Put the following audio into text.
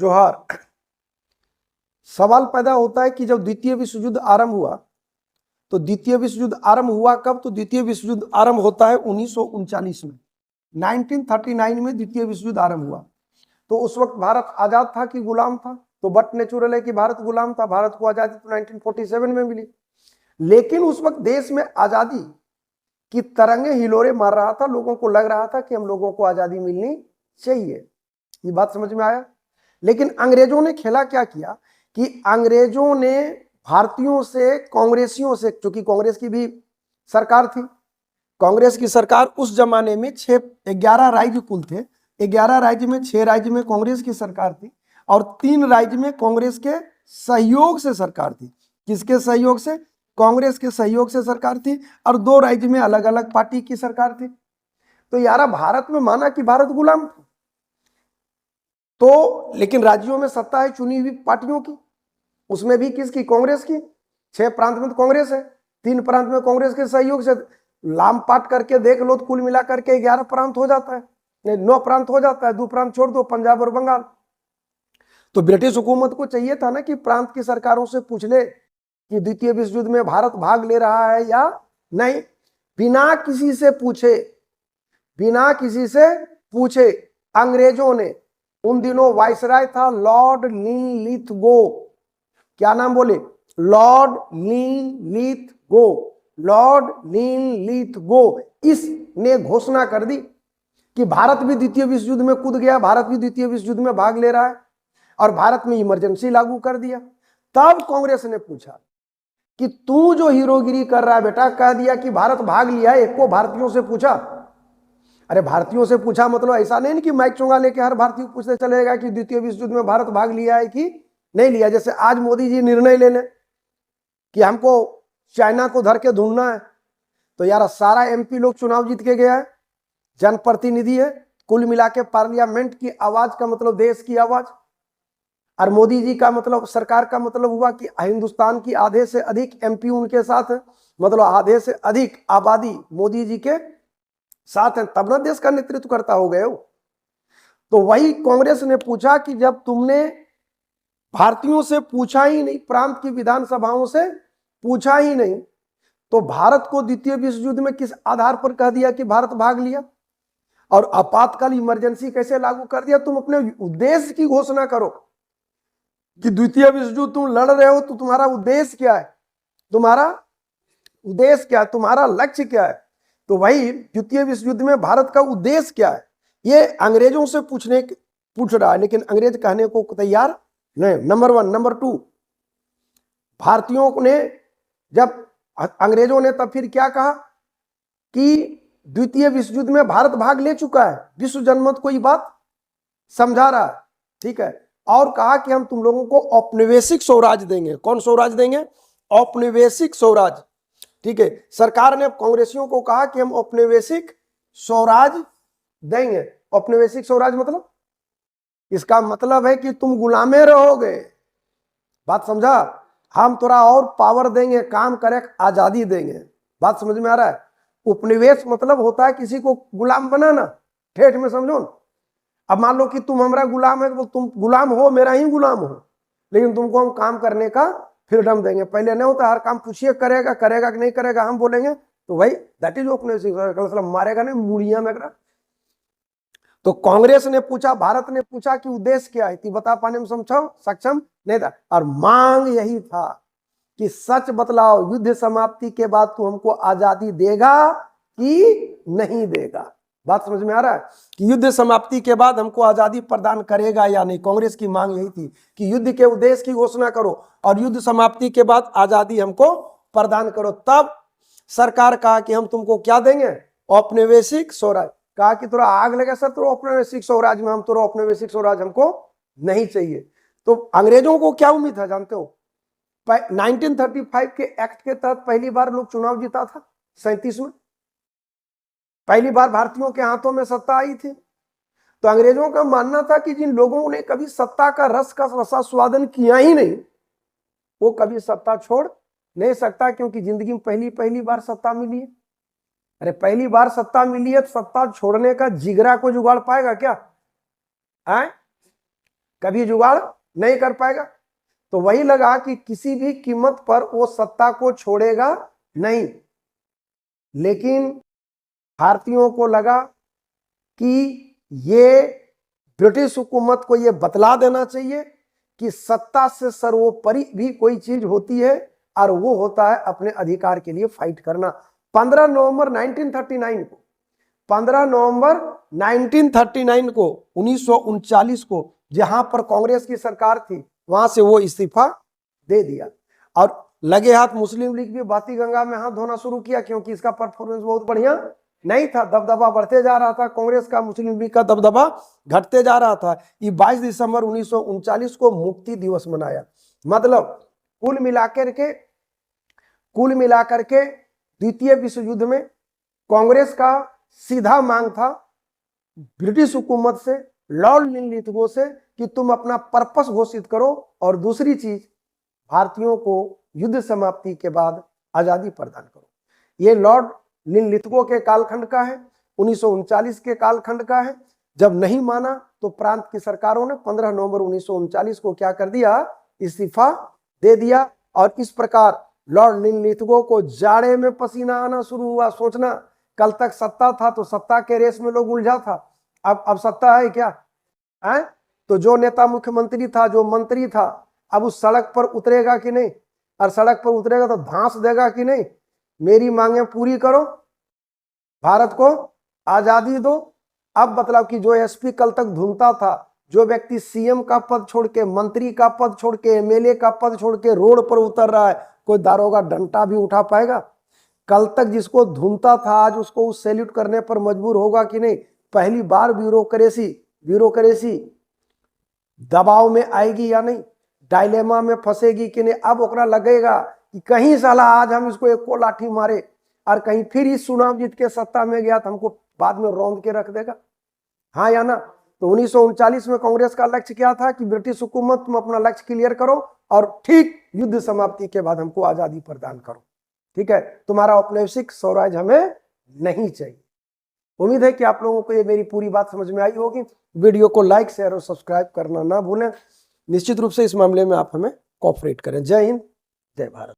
जोहार। सवाल पैदा होता है कि जब द्वितीय विश्व युद्ध आरंभ हुआ तो द्वितीय विश्व युद्ध आरंभ हुआ कब? तो द्वितीय विश्व युद्ध आरंभ होता है 1939 में। 1939 में द्वितीय विश्व युद्ध आरंभ हुआ। तो उस वक्त भारत आजाद था कि गुलाम था? तो बट नेचुरल है कि भारत गुलाम था। भारत को आजादी तो 1947 में मिली, लेकिन उस वक्त देश में आजादी की तरंगे हिलोरे मार रहा था। लोगों को लग रहा था कि हम लोगों को आजादी मिलनी चाहिए। ये बात समझ में आया? लेकिन अंग्रेजों ने खेला क्या किया कि अंग्रेजों ने भारतीयों से, कांग्रेसियों से, क्योंकि कांग्रेस की भी सरकार थी, कांग्रेस की सरकार उस जमाने में 11 राज्य कुल थे। 11 राज्य में 6 राज्य में कांग्रेस की सरकार थी और 3 राज्य में कांग्रेस के सहयोग से सरकार थी। किसके सहयोग से? कांग्रेस के सहयोग से सरकार थी। और 2 राज्य में अलग अलग पार्टी की सरकार थी। तो यारा भारत में माना कि भारत गुलाम था, तो लेकिन राज्यों में सत्ता है चुनी हुई पार्टियों की, उसमें भी किसकी? कांग्रेस की। 6 प्रांत में तो कांग्रेस है, 3 प्रांत में कांग्रेस के सहयोग से। लाम पाट करके देख लो तो कुल मिला करके 11 प्रांत हो जाता है, नहीं 9 प्रांत हो जाता है। 2 प्रांत छोड़ दो, पंजाब और बंगाल। तो ब्रिटिश हुकूमत को चाहिए था ना कि प्रांत की सरकारों से पूछ ले कि द्वितीय विश्व युद्ध में भारत भाग ले रहा है या नहीं। बिना किसी से पूछे, बिना किसी से पूछे अंग्रेजों ने, उन दिनों वाइसराय था लॉर्ड लिनलिथगो। क्या नाम बोले? Lord Linlithgow. लॉर्ड लिनलिथगो इसने घोषणा कर दी कि भारत भी द्वितीय विश्व युद्ध में कूद गया, भारत भी द्वितीय विश्व युद्ध में भाग ले रहा है, और भारत में इमरजेंसी लागू कर दिया। तब कांग्रेस ने पूछा कि तू जो हीरोगिरी कर रहा है बेटा, कह दिया कि भारत भाग लिया, एक को भारतीयों से पूछा? अरे भारतीयों से पूछा मतलब ऐसा नहीं कि माइक चोंगा लेके हर भारतीय पूछते चलेगा कि द्वितीय विश्व युद्ध में भारत भाग लिया है कि नहीं लिया। जैसे आज मोदी जी निर्णय ले लें कि हमको चाइना को धर के ढूंढना है, तो यार सारा एमपी लोग चुनाव जीत के गया है, जनप्रतिनिधि है, कुल मिला के पार्लियामेंट की आवाज का मतलब देश की आवाज। और मोदी जी का मतलब, सरकार का मतलब हुआ कि हिंदुस्तान की आधे से अधिक एमपी उनके साथ है, मतलब आधे से अधिक आबादी मोदी जी के साथ है, तब ना देश का नेतृत्व करता हो गए हो। तो वही कांग्रेस ने पूछा कि जब तुमने भारतीयों से पूछा ही नहीं, प्रांत की विधानसभाओं से पूछा ही नहीं, तो भारत को द्वितीय विश्व युद्ध में किस आधार पर कह दिया कि भारत भाग लिया? और आपातकाल इमरजेंसी कैसे लागू कर दिया? तुम अपने उद्देश्य की घोषणा करो कि द्वितीय विश्व युद्ध तुम लड़ रहे हो, तो तुम्हारा उद्देश्य क्या है? तुम्हारा उद्देश्य क्या है? तुम्हारा लक्ष्य क्या है? तो वही द्वितीय विश्व युद्ध में भारत का उद्देश्य क्या है, ये अंग्रेजों से पूछ रहा है, लेकिन अंग्रेज कहने को तैयार नहीं। नंबर 1। नंबर 2, भारतीयों ने जब, अंग्रेजों ने तब फिर क्या कहा कि द्वितीय विश्व युद्ध में भारत भाग ले चुका है, विश्व जनमत को ये बात समझा रहा है, ठीक है। और कहा कि हम तुम लोगों को औपनिवेशिक स्वराज देंगे। कौन स्वराज देंगे? औपनिवेशिक स्वराज, ठीक है। सरकार ने कांग्रेसियों को कहा कि हम औपनिवेशिक स्वराज देंगे। औपनिवेशिक स्वराज मतलब, इसका मतलब है कि तुम गुलामे रहोगे। बात समझा? हम थोड़ा और पावर देंगे, काम करे, आजादी देंगे। बात समझ में आ रहा है? उपनिवेश मतलब होता है किसी को गुलाम बनाना, ठेठ में समझो ना। अब मान लो कि तुम हमारा गुलाम है, तो तुम गुलाम हो, मेरा ही गुलाम हो, लेकिन तुमको हम काम करने का फ्रीडम देंगे। पहले नहीं होता, हर काम पूछिए करेगा कि नहीं करेगा, हम बोलेंगे तो भाई दैट इज उपनिवेशिक। मारेगा नहीं, मुड़िया में। तो कांग्रेस ने पूछा, भारत ने पूछा कि उद्देश्य क्या है, बता पाने में सक्षम नहीं था। और मांग यही था कि सच बतलाओ, युद्ध समाप्ति के बाद तू हमको आजादी देगा कि नहीं देगा? बात समझ में आ रहा है कि युद्ध समाप्ति के बाद हमको आजादी प्रदान करेगा या नहीं? कांग्रेस की मांग यही थी कि युद्ध के उद्देश्य की घोषणा करो और युद्ध समाप्ति के बाद आजादी हमको प्रदान करो। तब सरकार कहा कि हम तुमको क्या देंगे? औपनिवेशिक स्वराज। कहा कि थोड़ा आग लगे सर तो औपनिवेशिक स्वराज में, हम तो औपनिवेशिक स्वराज हमको नहीं चाहिए। तो अंग्रेजों को क्या उम्मीद था जानते हो? 1935 के एक्ट के तहत पहली बार लोग चुनाव जीता था, 37 में पहली बार भारतीयों के हाथों में सत्ता आई थी। तो अंग्रेजों का मानना था कि जिन लोगों ने कभी सत्ता का रस का रसास्वादन किया ही नहीं, वो कभी सत्ता छोड़ नहीं सकता, क्योंकि जिंदगी में पहली बार सत्ता मिली है। अरे पहली बार सत्ता मिली है, सत्ता छोड़ने का जिगरा को जुगाड़ पाएगा क्या? कभी जुगाड़ नहीं कर पाएगा। तो वही लगा कि किसी भी कीमत पर वो सत्ता को छोड़ेगा नहीं। लेकिन भारतीयों को लगा कि ये ब्रिटिश हुकूमत को ये बतला देना चाहिए कि सत्ता से सर्वोपरि भी कोई चीज होती है और वो होता है अपने अधिकार के लिए फाइट करना। 15 नवंबर 1939 को 15 नवंबर 1939 को 1939 को जहां पर कांग्रेस की सरकार थी वहां से वो इस्तीफा दे दिया और लगे हाथ मुस्लिम लीग भी बाती गंगा में हाथ धोना शुरू किया, क्योंकि इसका परफॉर्मेंस बहुत बढ़िया नहीं था। दबदबा बढ़ते जा रहा था कांग्रेस का, मुस्लिम लीग का दबदबा घटते जा रहा था। ये 22 दिसंबर 1939 को मुक्ति दिवस मनाया। मतलब कुल मिलाकर के द्वितीय विश्व युद्ध में कांग्रेस का सीधा मांग था ब्रिटिश हुकूमत से, लॉर्ड लिनलिथगो से, कि तुम अपना पर्पस घोषित करो और दूसरी चीज भारतीयों को युद्ध समाप्ति के बाद आजादी प्रदान करो। ये लॉर्ड लिनलिथगो के कालखंड का है, 1939 के कालखंड का है। जब नहीं माना तो प्रांत की सरकारों ने 15 नवंबर 1939 को क्या कर दिया, इस्तीफा दे दिया। और इस प्रकार लॉर्ड लिनलिथगो को जाड़े में पसीना आना शुरू हुआ। सोचना, कल तक सत्ता था तो सत्ता के रेस में लोग उलझा था, अब सत्ता है क्या है? तो जो नेता मुख्यमंत्री था, जो मंत्री था, अब उस सड़क पर उतरेगा कि नहीं? और सड़क पर उतरेगा तो धांस देगा कि नहीं, मेरी मांगे पूरी करो, भारत को आजादी दो। अब बतलाओ कि जो एसपी कल तक धुनता था, जो व्यक्ति सीएम का पद छोड़ के, मंत्री का पद छोड़ के, एमएलए का पद छोड़ के रोड पर उतर रहा है, कोई दारोगा डंडा भी उठा पाएगा? कल तक जिसको धुनता था आज उसको उस सैल्यूट करने पर मजबूर होगा कि नहीं? पहली बार ब्यूरोक्रेसी दबाव में आएगी या नहीं, डायलेमा में फंसेगी कि नहीं? अब ओकरा लगेगा कि कहीं साला आज हम इसको एक को लाठी मारे और कहीं फिर इस चुनाव जीत के सत्ता में गया तो हमको बाद में रौंद के रख देगा, हाँ या ना? तो 1939 में कांग्रेस का लक्ष्य क्या था कि ब्रिटिश हुकूमत तुम अपना लक्ष्य क्लियर करो और ठीक युद्ध समाप्ति के बाद हमको आजादी प्रदान करो। ठीक है, तुम्हारा औपनिवेशिक स्वराज हमें नहीं चाहिए। उम्मीद है कि आप लोगों को ये मेरी पूरी बात समझ में आई होगी। वीडियो को लाइक, शेयर और सब्सक्राइब करना ना भूलें। निश्चित रूप से इस मामले में आप हमें कोऑपरेट करें। जय हिंद, जय भारत।